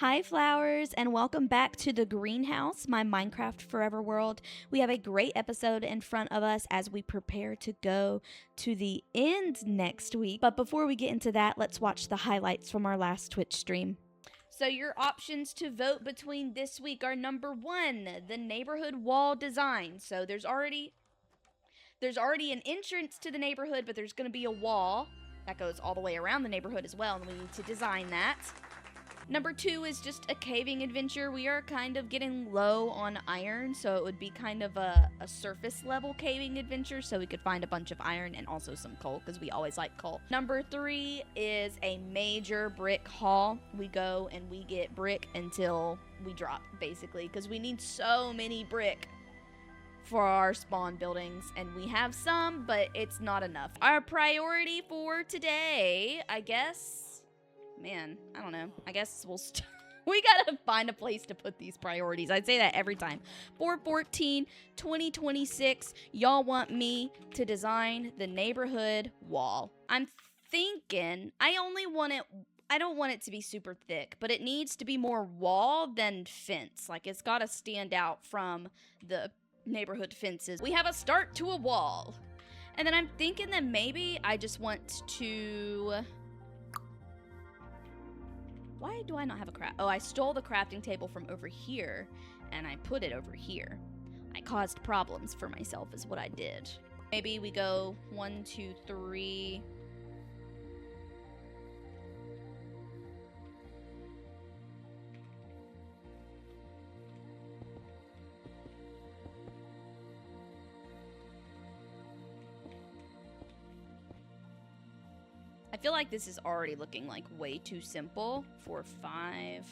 Hi flowers, and welcome back to the greenhouse, my Minecraft forever world. We have a great episode in front of us as we prepare to go to the end next week. But before we get into that, let's watch the highlights from our last Twitch stream. So your options to vote between this week are number 1, the neighborhood wall design. So there's already an entrance to the neighborhood, but there's going to be a wall that goes all the way around the neighborhood as well, and we need to design that. Number 2 is just a caving adventure. We are kind of getting low on iron, so it would be kind of a surface level caving adventure, so we could find a bunch of iron and also some coal, because we always like coal. Number 3 is a major brick haul. We go and we get brick until we drop, basically, because we need so many brick for our spawn buildings, and we have some, but it's not enough. Our priority for today, I guess... Man, I don't know. I guess we gotta find a place to put these priorities. I say that every time. 4/14/2026, y'all want me to design the neighborhood wall. I'm thinking I don't want it to be super thick, but it needs to be more wall than fence. Like, it's gotta stand out from the neighborhood fences. We have a start to a wall. And then I'm thinking that maybe I just want to... Why do I not have a craft? Oh, I stole the crafting table from over here, and I put it over here. I caused problems for myself is what I did. Maybe we go 1, 2, 3. I feel like this is already looking like way too simple for 5.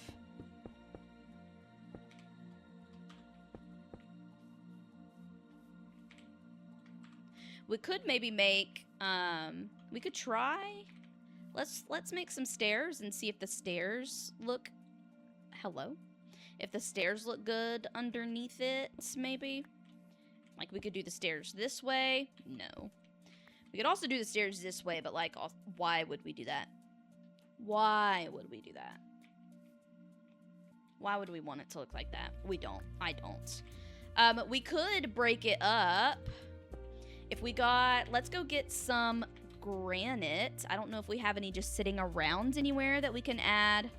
We could maybe make, we could try, let's make some stairs and see if the stairs look, hello? If the stairs look good underneath it, maybe? Like, we could do the stairs this way. No. We could also do the stairs this way, but, like, why would we do that? Why would we do that? Why would we want it to look like that? We don't. I don't. We could break it up. If we got... Let's go get some granite. I don't know if we have any just sitting around anywhere that we can add.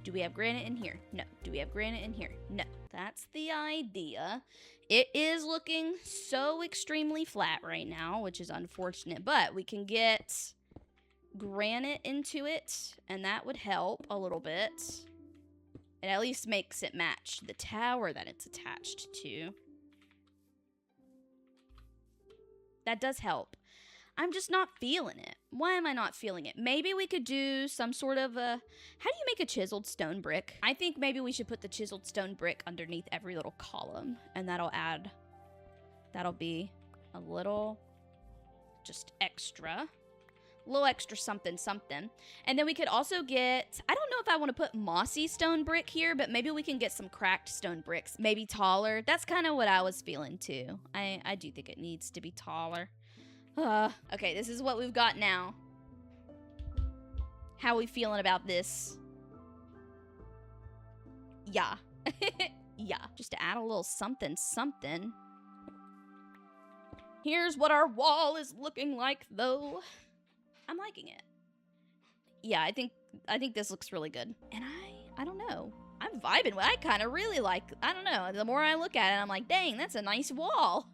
Do we have granite in here? No. Do we have granite in here? No. That's the idea. It is looking so extremely flat right now, which is unfortunate, but we can get granite into it, and that would help a little bit. It at least makes it match the tower that it's attached to. That does help. I'm just not feeling it. Why am I not feeling it? Maybe we could do some sort of a... How do you make a chiseled stone brick? I think maybe we should put the chiseled stone brick underneath every little column. And that'll be a little... Just extra. A little extra something, something. And then we could also get... I don't know if I want to put mossy stone brick here, but maybe we can get some cracked stone bricks. Maybe taller. That's kind of what I was feeling too. I do think it needs to be taller. Okay, this is what we've got now. How are we feeling about this? Yeah. Yeah. Just to add a little something, something. Here's what our wall is looking like, though. I'm liking it. Yeah, I think this looks really good. And I don't know. I'm vibing with it. I kind of really like, I don't know. The more I look at it, I'm like, dang, that's a nice wall.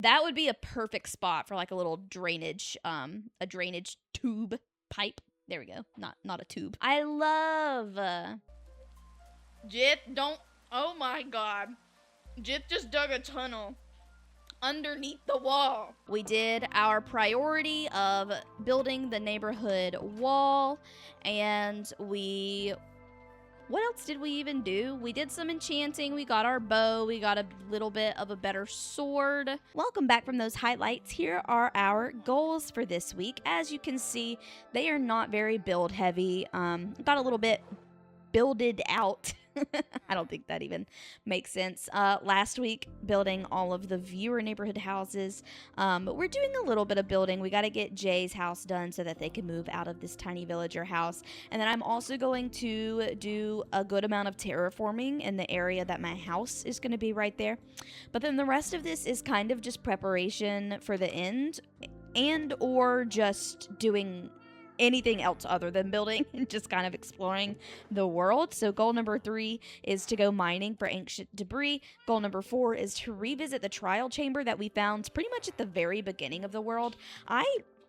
That would be a perfect spot for like a little drainage, a drainage tube pipe. There we go. Not a tube. I love. Jip, don't. Oh my God. Jip just dug a tunnel underneath the wall. We did our priority of building the neighborhood wall, and what else did we even do? We did some enchanting. We got our bow. We got a little bit of a better sword. Welcome back from those highlights. Here are our goals for this week. As you can see, they are not very build heavy. Got a little bit builded out I don't think that even makes sense. Last week, building all of the viewer neighborhood houses. But we're doing a little bit of building. We got to get Jay's house done so that they can move out of this tiny villager house. And then I'm also going to do a good amount of terraforming in the area that my house is going to be right there. But then the rest of this is kind of just preparation for the end, and or just doing anything else other than building, just kind of exploring the world. So goal number 3 is to go mining for ancient debris. Goal number 4 is to revisit the trial chamber that we found pretty much at the very beginning of the world. I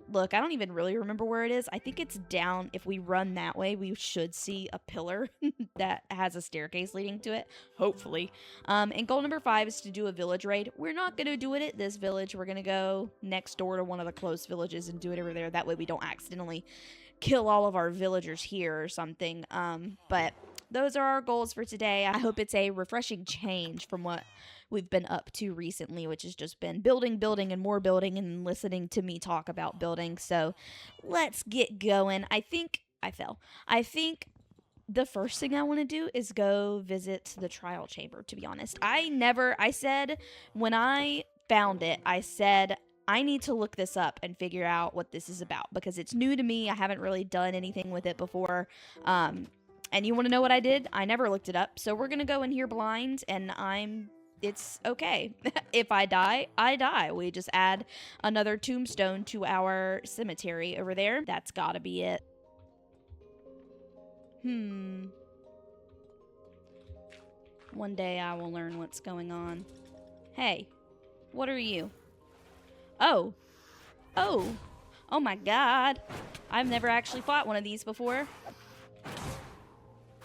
don't even really remember where it is. I think it's down. If we run that way, we should see a pillar that has a staircase leading to it, hopefully. And goal number 5 is to do a village raid. We're not going to do it at this village. We're going to go next door to one of the close villages and do it over there. That way we don't accidentally kill all of our villagers here or something. But those are our goals for today. I hope it's a refreshing change from what we've been up to recently, which has just been building, and more building, and listening to me talk about building. So let's get going. I think the first thing I want to do is go visit the trial chamber, to be honest. I said when I found it, I said, I need to look this up and figure out what this is about because it's new to me. I haven't really done anything with it before. And you want to know what I did? I never looked it up. So we're going to go in here blind, and it's okay. If I die, I die. We just add another tombstone to our cemetery over there. That's gotta be it. One day I will learn what's going on. Hey, what are you? Oh my god. I've never actually fought one of these before.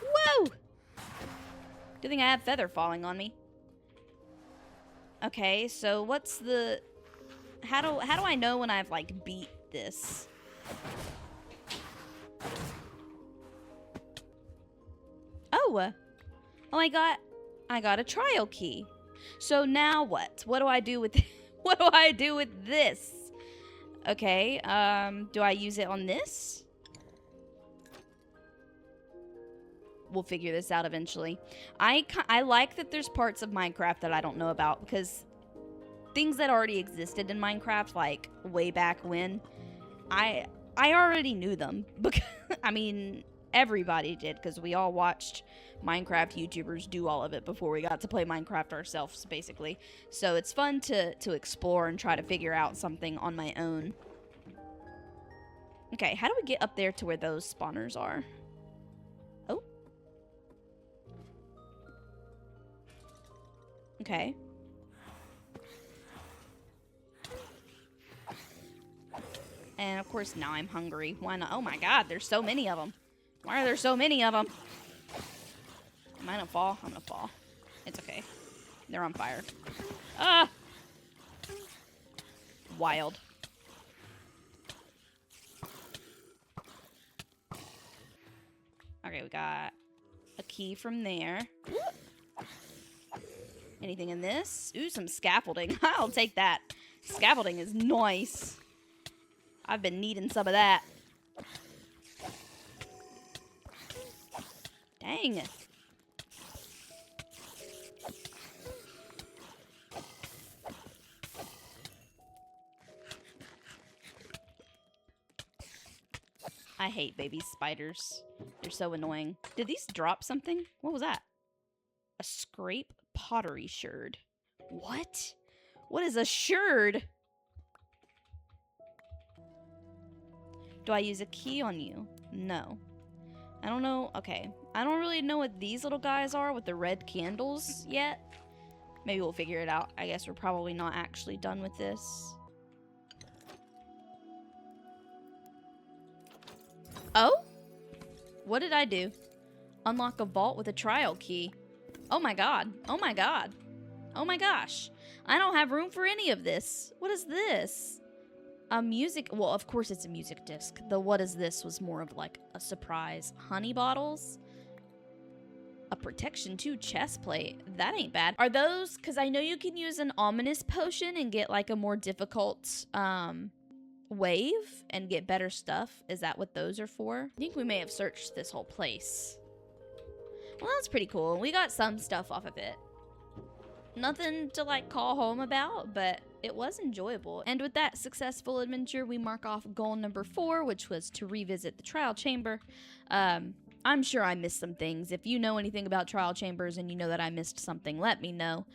Whoa! Good thing I have feather falling on me. Okay, so what's the... How do I know when I've, like, beat this? Oh! Oh, I got a trial key. So now what? What do I do with... What do I do with this? Okay, do I use it on this? We'll figure this out eventually. I like that there's parts of Minecraft that I don't know about, because things that already existed in Minecraft, like way back when, I already knew them. Because I mean, everybody did, because we all watched Minecraft YouTubers do all of it before we got to play Minecraft ourselves, basically. So it's fun to explore and try to figure out something on my own. Okay, how do we get up there to where those spawners are? Oh. Okay. And of course now I'm hungry. Why not? Oh my god, there's so many of them. Why are there so many of them? Am I gonna fall? I'm gonna fall. It's okay. They're on fire. Ah! Wild. Okay, we got a key from there. Anything in this? Ooh, some scaffolding. I'll take that. Scaffolding is nice. I've been needing some of that. Dang. I hate baby spiders. They're so annoying. Did these drop something? What was that? A scrape pottery sherd. What? What is a sherd? Do I use a key on you? No. I don't know. Okay. I don't really know what these little guys are with the red candles yet. Maybe we'll figure it out. I guess we're probably not actually done with this. Oh? What did I do? Unlock a vault with a trial key. Oh my god. Oh my god. Oh my gosh. I don't have room for any of this. What is this? A music... Well, of course it's a music disc. The what is this was more of like a surprise. Honey bottles? A protection 2 chest plate. That ain't bad. Are those... Because I know you can use an ominous potion and get like a more difficult wave and get better stuff. Is that what those are for? I think we may have searched this whole place. Well, that's pretty cool. We got some stuff off of it. Nothing to like call home about, but it was enjoyable. And with that successful adventure, we mark off goal number 4, which was to revisit the trial chamber. I'm sure I missed some things. If you know anything about trial chambers and you know that I missed something, let me know.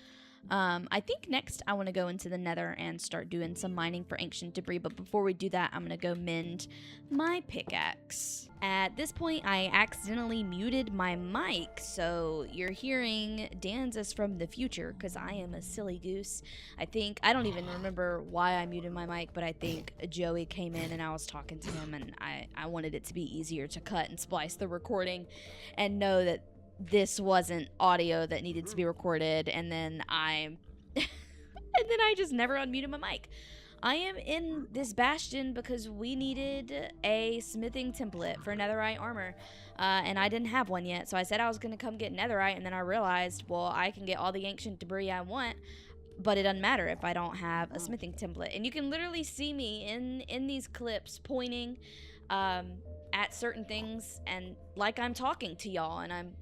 I think next I want to go into the nether and start doing some mining for ancient debris, but before we do that, I'm going to go mend my pickaxe. At this point, I accidentally muted my mic, so you're hearing Danzas from the future, because I am a silly goose. I don't even remember why I muted my mic, but I think Joey came in and I was talking to him, and I wanted it to be easier to cut and splice the recording and know that this wasn't audio that needed to be recorded, and then I just never unmuted my mic. I am in this bastion because we needed a smithing template for netherite armor, and I didn't have one yet, so I said I was going to come get netherite, and then I realized, well, I can get all the ancient debris I want, but it doesn't matter if I don't have a smithing template. And you can literally see me in these clips pointing at certain things, and like I'm talking to y'all, and I'm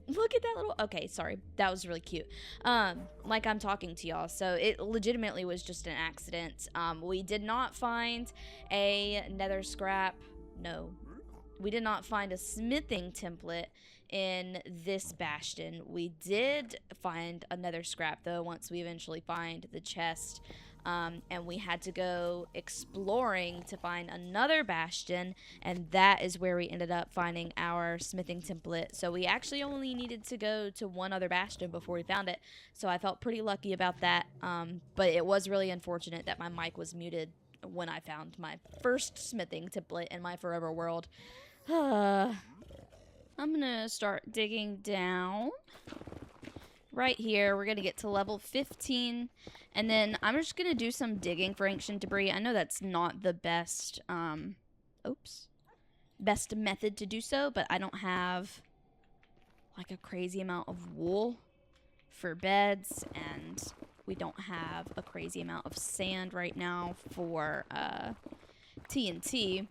look at that little, okay, sorry, that was really cute. Like I'm talking to y'all, so it legitimately was just an accident. We did not find a nether scrap. No, we did not find a smithing template in this bastion. We did find a nether scrap though once we eventually find the chest. And we had to go exploring to find another bastion, and that is where we ended up finding our smithing template. So we actually only needed to go to one other bastion before we found it, so I felt pretty lucky about that. But it was really unfortunate that my mic was muted when I found my first smithing template in my forever world. I'm gonna start digging down. Right here, we're going to get to level 15, and then I'm just going to do some digging for ancient debris. I know that's not the best, best method to do so, but I don't have, like, a crazy amount of wool for beds, and we don't have a crazy amount of sand right now for, TNT.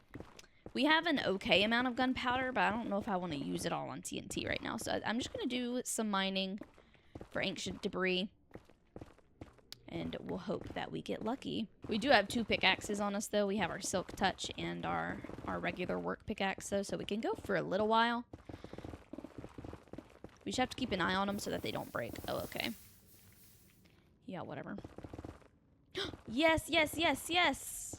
We have an okay amount of gunpowder, but I don't know if I want to use it all on TNT right now, so I'm just going to do some mining for ancient debris, and we'll hope that we get lucky. We do have 2 pickaxes on us though. We have our silk touch and our regular work pickaxe though, so we can go for a little while. We just have to keep an eye on them so that they don't break. Oh, okay. Yeah, whatever. Yes, yes, yes, yes!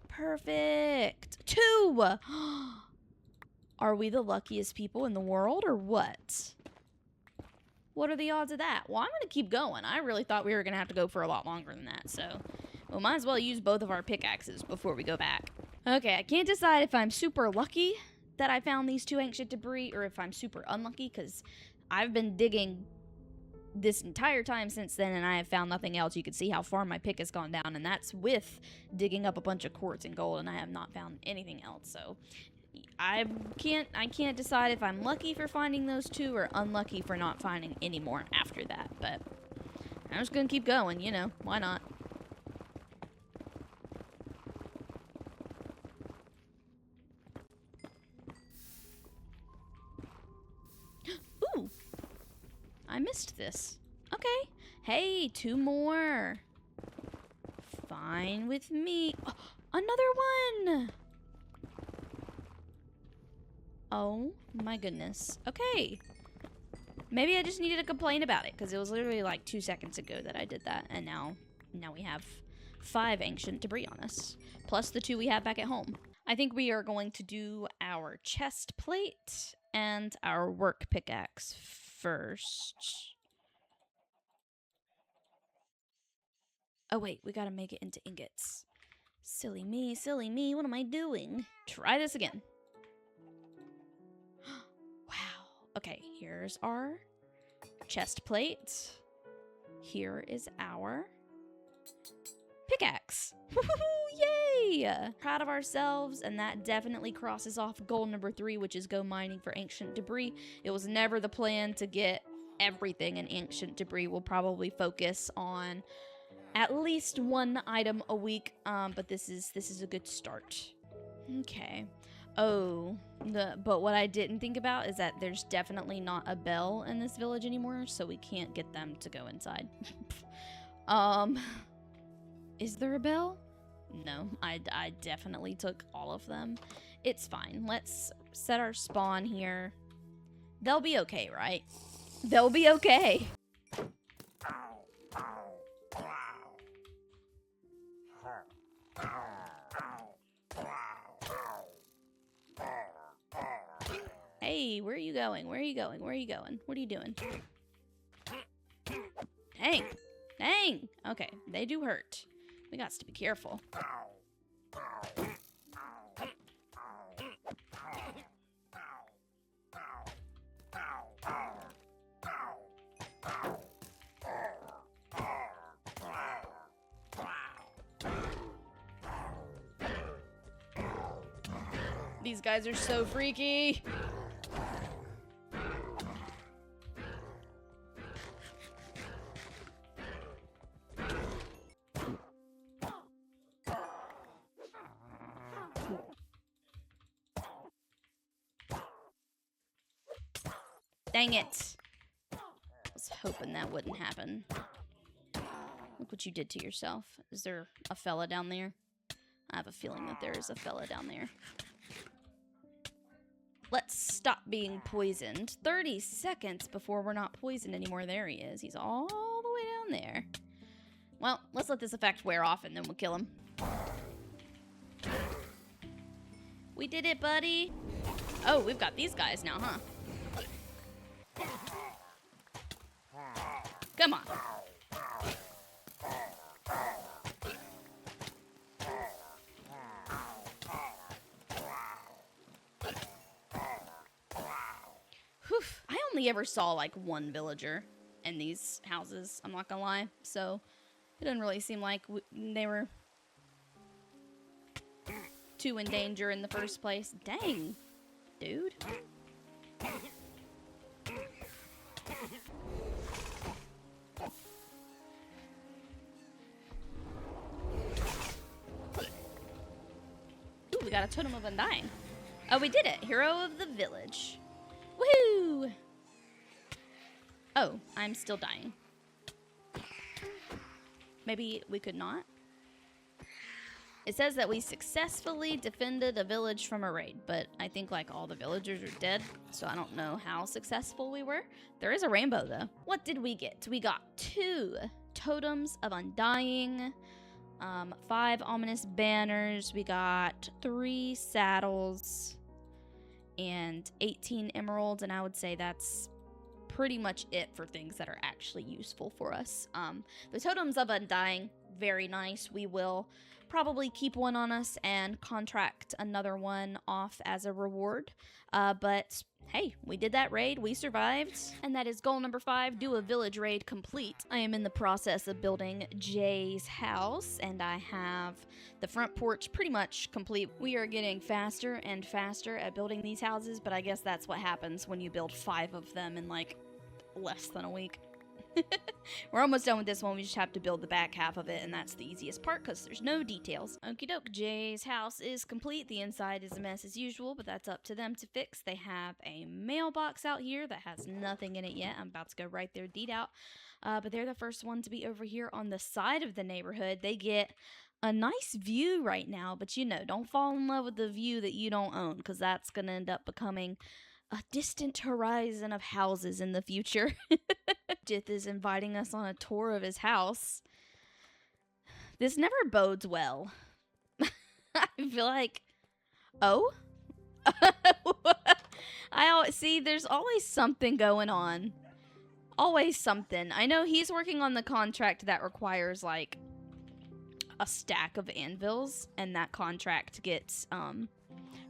Perfect! 2! Are we the luckiest people in the world or what? What are the odds of that? Well, I'm going to keep going. I really thought we were going to have to go for a lot longer than that, so we might as well use both of our pickaxes before we go back. Okay, I can't decide if I'm super lucky that I found these 2 ancient debris or if I'm super unlucky, because I've been digging this entire time since then and I have found nothing else. You can see how far my pick has gone down, and that's with digging up a bunch of quartz and gold, and I have not found anything else, so I can't decide if I'm lucky for finding those 2 or unlucky for not finding any more after that, but I'm just gonna keep going, you know, why not? Ooh, I missed this. Okay, hey, 2 more. Fine with me. Oh, another one! Oh my goodness. Okay. Maybe I just needed to complain about it, because it was literally like 2 seconds ago that I did that, and now we have 5 ancient debris on us, plus the 2 we have back at home. I think we are going to do our chest plate and our work pickaxe first. Oh wait, we gotta make it into ingots. Silly me, what am I doing? Try this again. Wow. Okay, here's our chest plate. Here is our pickaxe. Yay! Proud of ourselves, and that definitely crosses off goal number 3, which is go mining for ancient debris. It was never the plan to get everything in ancient debris. We'll probably focus on at least 1 item a week, but this is a good start. Okay. Oh, but what I didn't think about is that there's definitely not a bell in this village anymore, so we can't get them to go inside. Is there a bell? No, I definitely took all of them. It's fine. Let's set our spawn here. They'll be okay, right? They'll be okay. Hey, where are you going? Where are you going? Where are you going? What are you doing? Dang. Dang. Okay, they do hurt. We got to be careful. These guys are so freaky. Dang it. I was hoping that wouldn't happen. Look what you did to yourself. Is there a fella down there? I have a feeling that there is a fella down there. Let's stop being poisoned. 30 seconds before we're not poisoned anymore. There he is. He's all the way down there. Well, let's let this effect wear off and then we'll kill him. We did it, buddy. Oh, we've got these guys now, huh? Come on. Whew. I only ever saw like one villager in these houses, I'm not gonna lie. So it didn't really seem like they were too in danger in the first place. Dang, dude. Ooh, we got a totem of undying. Oh, we did it. Hero of the village. Woohoo! Oh, I'm still dying. Maybe we could not? It says that we successfully defended a village from a raid, but I think like all the villagers are dead, so I don't know how successful we were. There is a rainbow though. What did we get? We got 2 totems of undying, 5 ominous banners, we got 3 saddles, and 18 emeralds, and I would say that's pretty much it for things that are actually useful for us. The totems of undying, very nice. We will probably keep one on us and contract another one off as a reward. But hey, we did that raid, we survived, and that is goal number 5, do a village raid complete. I am in the process of building Jay's house, and I have the front porch pretty much complete. We are getting faster and faster at building these houses, but I guess that's what happens when you build 5 of them in like less than a week. We're almost done with this one. We just have to build the back half of it, and that's the easiest part because there's no details. Okie doke. Jay's house is complete. The inside is a mess as usual, but that's up to them to fix. They have a mailbox out here that has nothing in it yet. I'm about to go write their deed out. But they're the first one to be over here on the side of the neighborhood. They get a nice view right now, but you know, don't fall in love with the view that you don't own, because that's going to end up becoming a distant horizon of houses in the future. Jith is inviting us on a tour of his house. This never bodes well. I feel like, oh? I always see there's always something going on. Always something. I know he's working on the contract that requires like a stack of anvils, and that contract gets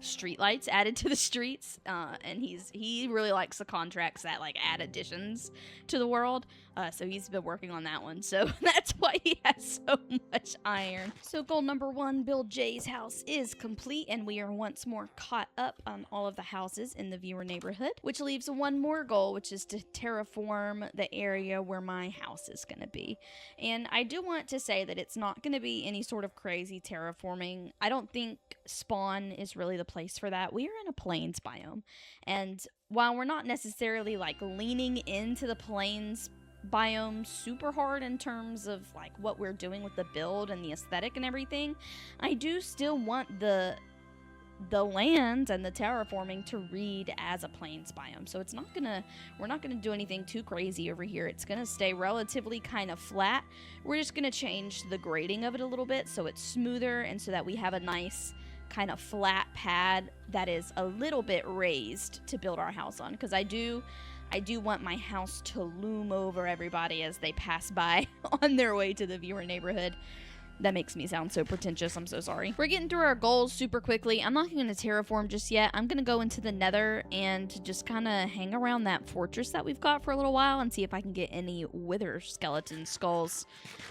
streetlights added to the streets, and he really likes the contracts that like add additions to the world, so he's been working on that one, so that's why he has so much iron. So goal number 1, build Jay's house, is complete, and we are once more caught up on all of the houses in the viewer neighborhood, which leaves one more goal, which is to terraform the area where my house is going to be. And I do want to say that it's not going to be any sort of crazy terraforming. I don't think spawn is really the place for that. We are in a plains biome. And while we're not necessarily like leaning into the plains biome super hard in terms of like what we're doing with the build and the aesthetic and everything, I do still want the land and the terraforming to read as a plains biome. So we're not gonna do anything too crazy over here. It's gonna stay relatively kind of flat. We're just gonna change the grading of it a little bit so it's smoother and so that we have a nice kind of flat pad that is a little bit raised to build our house on, because I do want my house to loom over everybody as they pass by on their way to the viewer neighborhood. That makes me sound so pretentious. I'm so sorry. We're getting through our goals super quickly. I'm not going to terraform just yet. I'm going to go into the nether and just kind of hang around that fortress that we've got for a little while and see if I can get any wither skeleton skulls.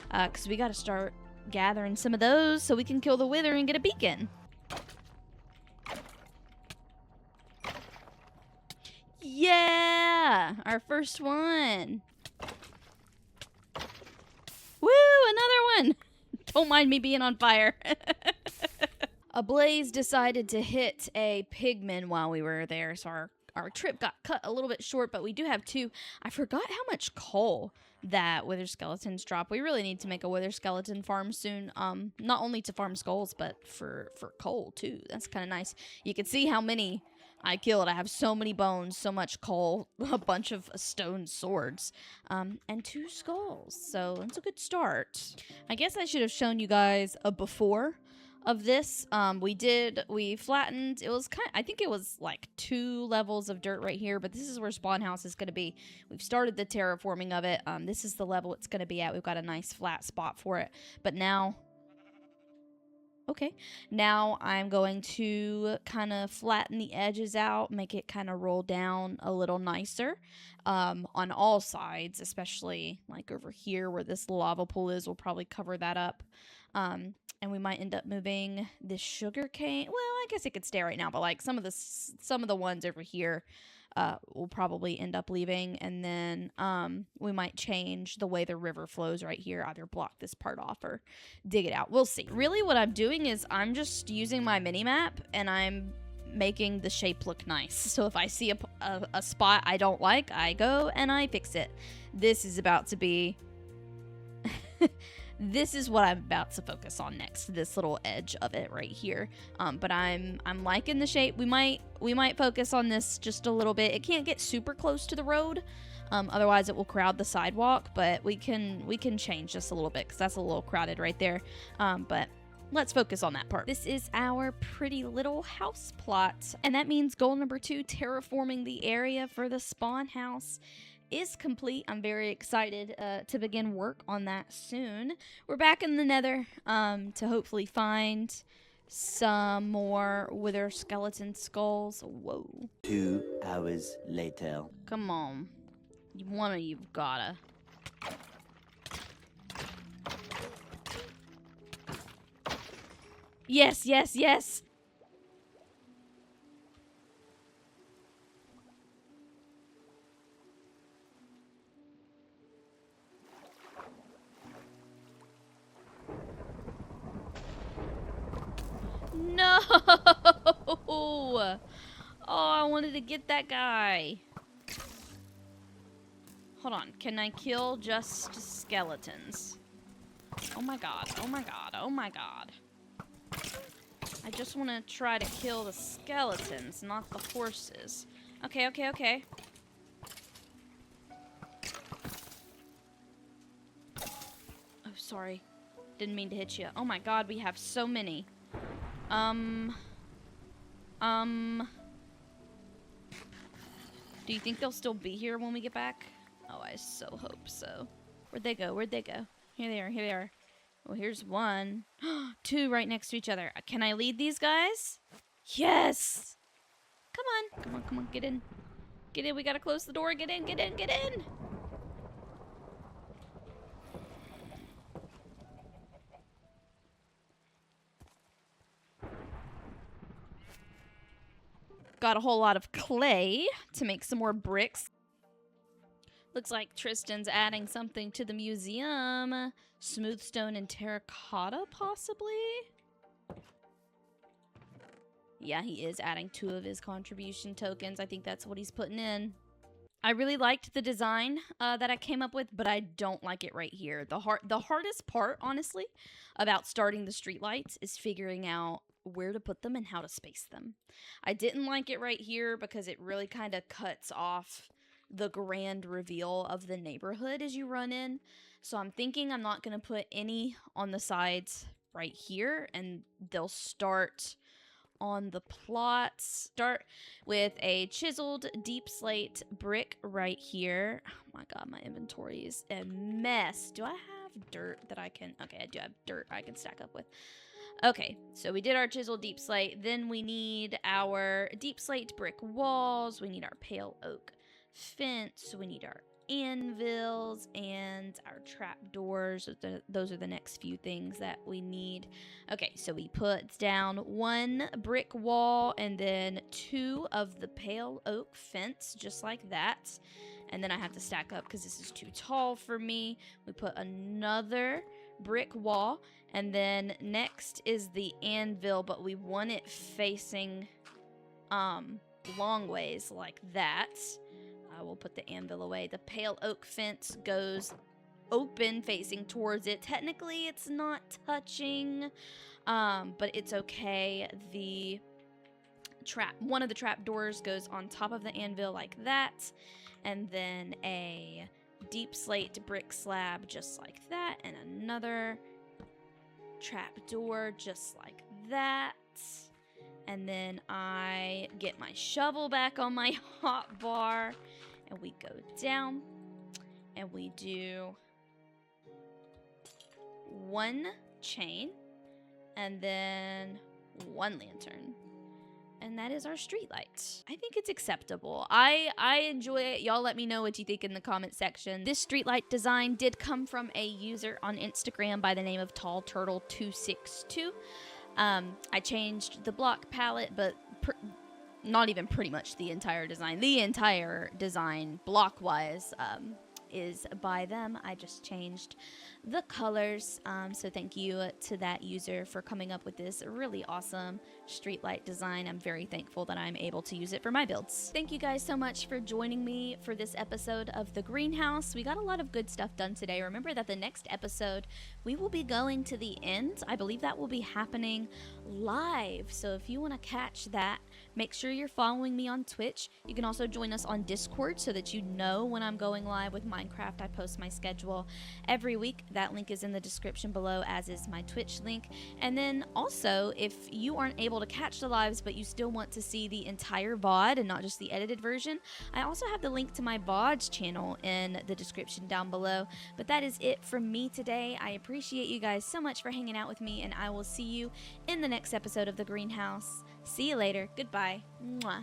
Because we got to start gathering some of those so we can kill the wither and get a beacon. Yeah! Our first one. Woo! Another one! Don't mind me being on fire. A blaze decided to hit a pigman while we were there, so our trip got cut a little bit short, but we do have 2. I forgot how much coal that wither skeletons drop. We really need to make a wither skeleton farm soon. Not only to farm skulls, but for coal too. That's kind of nice. You can see how many I killed. I have so many bones, so much coal, a bunch of stone swords, and 2 skulls. So that's a good start. I guess I should have shown you guys a before of this. We flattened. It was I think it was like 2 levels of dirt right here, but this is where spawn house is going to be. We've started the terraforming of it. This is the level it's going to be at. We've got a nice flat spot for it. But now... Okay, now I'm going to kind of flatten the edges out, make it kind of roll down a little nicer on all sides, especially like over here where this lava pool is. We'll probably cover that up. And we might end up moving this sugar cane. Well, I guess it could stay right now, but like some of the ones over here we'll probably end up leaving, and then we might change the way the river flows right here, either block this part off or dig it out. We'll see. Really what I'm doing is I'm just using my mini map and I'm making the shape look nice. So if I see a spot I don't like, I go and I fix it. This is about to be this is what I'm about to focus on next, this little edge of it right here. But I'm liking the shape. We might focus on this just a little bit. It can't get super close to the road, otherwise it will crowd the sidewalk, but we can change this a little bit because that's a little crowded right there. But let's focus on that part. This is our pretty little house plot, and that means goal number 2, terraforming the area for the spawn house, is complete. I'm very excited to begin work on that soon. We're back in the nether to hopefully find some more wither skeleton skulls. Whoa. 2 hours later. Come on. One of you've gotta. Yes, yes, yes! No! Oh, I wanted to get that guy. Hold on. Can I kill just skeletons? Oh my god. Oh my god. Oh my god. I just want to try to kill the skeletons, not the horses. Okay, okay, okay. Oh, sorry. Didn't mean to hit you. Oh my god, we have so many. Do you think they'll still be here when we get back? Oh, I so hope so. Where'd they go? Where'd they go? Here they are. Here they are. Well, here's one. 2 right next to each other. Can I lead these guys? Yes! Come on. Come on, come on. Get in. Get in. We gotta close the door. Get in, get in, get in! Got a whole lot of clay to make some more bricks. Looks like Tristan's adding something to the museum. Smooth stone and terracotta, possibly? Yeah, he is adding 2 of his contribution tokens. I think that's what he's putting in. I really liked the design that I came up with, but I don't like it right here. The hardest part, honestly, about starting the streetlights is figuring out where to put them and how to space them. I didn't like it right here because it really kind of cuts off the grand reveal of the neighborhood as you run in. So I'm thinking I'm not going to put any on the sides right here, and they'll start on the plots. Start with a chiseled deep slate brick right here. Oh my god, my inventory is a mess. Do I have dirt that I can... Okay, I do have dirt I can stack up with. Okay, so we did our chiseled deep slate. Then we need our deep slate brick walls. We need our pale oak fence. We need our anvils and our trapdoors. Those are the next few things that we need. Okay, so we put down 1 brick wall and then 2 of the pale oak fence, just like that. And then I have to stack up because this is too tall for me. We put another brick wall, and then next is the anvil, but we want it facing long ways like that. I will put the anvil away. The pale oak fence goes open facing towards it. Technically, it's not touching, but it's okay. One of the trap doors goes on top of the anvil like that, and then a deep slate brick slab just like that, and another trap door just like that. And then I get my shovel back on my hot bar, and we go down, and we do 1 chain, and then 1 lantern. And that is our street light. I think it's acceptable. I enjoy it. Y'all let me know what you think in the comment section. This street light design did come from a user on Instagram by the name of TallTurtle262. I changed the block palette, but not even pretty much the entire design. The entire design, block-wise, is by them. I just changed the colors. So thank you to that user for coming up with this really awesome streetlight design. I'm very thankful that I'm able to use it for my builds. Thank you guys so much for joining me for this episode of The Greenhouse. We got a lot of good stuff done today. Remember that the next episode, we will be going to the end. I believe that will be happening live. So if you want to catch that, make sure you're following me on Twitch. You can also join us on Discord so that you know when I'm going live with Minecraft. I post my schedule every week. That link is in the description below, as is my Twitch link. And then also, if you aren't able to catch the lives but you still want to see the entire VOD and not just the edited version, I also have the link to my VODs channel in the description down below. But that is it from me today. I appreciate you guys so much for hanging out with me, and I will see you in the next episode of The Greenhouse. See you later. Goodbye. Mwah.